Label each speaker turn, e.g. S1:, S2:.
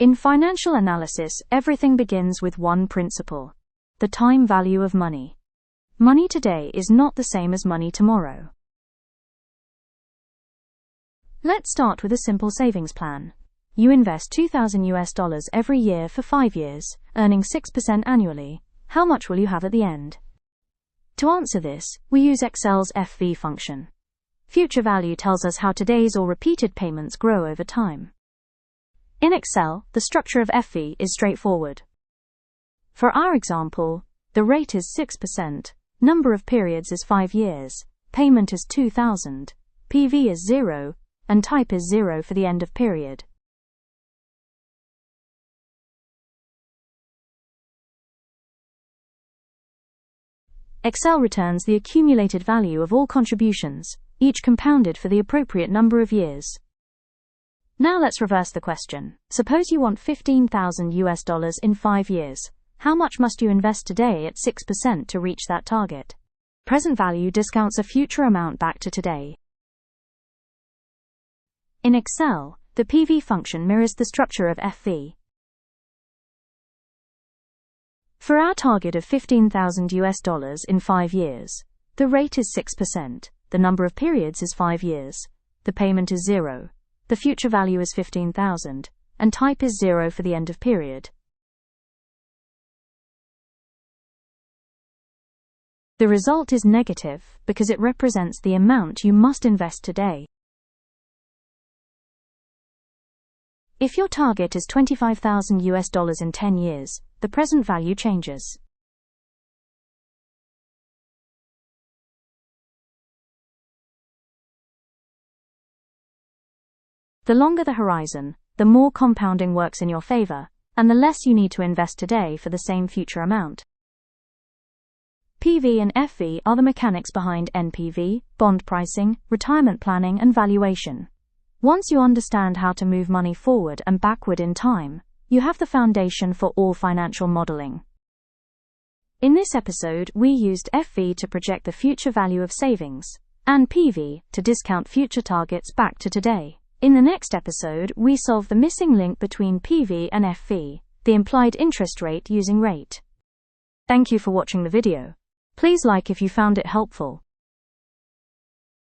S1: In financial analysis, everything begins with one principle: the time value of money. Money today is not the same as money tomorrow. Let's start with a simple savings plan. You invest $2,000 every year for 5 years, earning 6% annually. How much will you have at the end? To answer this, we use Excel's FV function. Future value tells us how today's or repeated payments grow over time. In Excel, the structure of FV is straightforward. For our example, the rate is 6%, number of periods is 5 years, payment is $2,000, PV is 0, and type is 0 for the end of period. Excel returns the accumulated value of all contributions, each compounded for the appropriate number of years. Now let's reverse the question. Suppose you want $15,000 in 5 years. How much must you invest today at 6% to reach that target? Present value discounts a future amount back to today. In Excel, the PV function mirrors the structure of FV. For our target of $15,000 in 5 years, the rate is 6%, the number of periods is 5 years, the payment is 0, the future value is $15,000, and type is 0 for the end of period. The result is negative because it represents the amount you must invest today. If your target is $25,000 in 10 years, the present value changes. The longer the horizon, the more compounding works in your favor, and the less you need to invest today for the same future amount. PV and FV are the mechanics behind NPV, bond pricing, retirement planning, and valuation. Once you understand how to move money forward and backward in time, you have the foundation for all financial modeling. In this episode, we used FV to project the future value of savings, and PV to discount future targets back to today. In the next episode, we solve the missing link between PV and FV, the implied interest rate using rate. Thank you for watching the video. Please like if you found it helpful.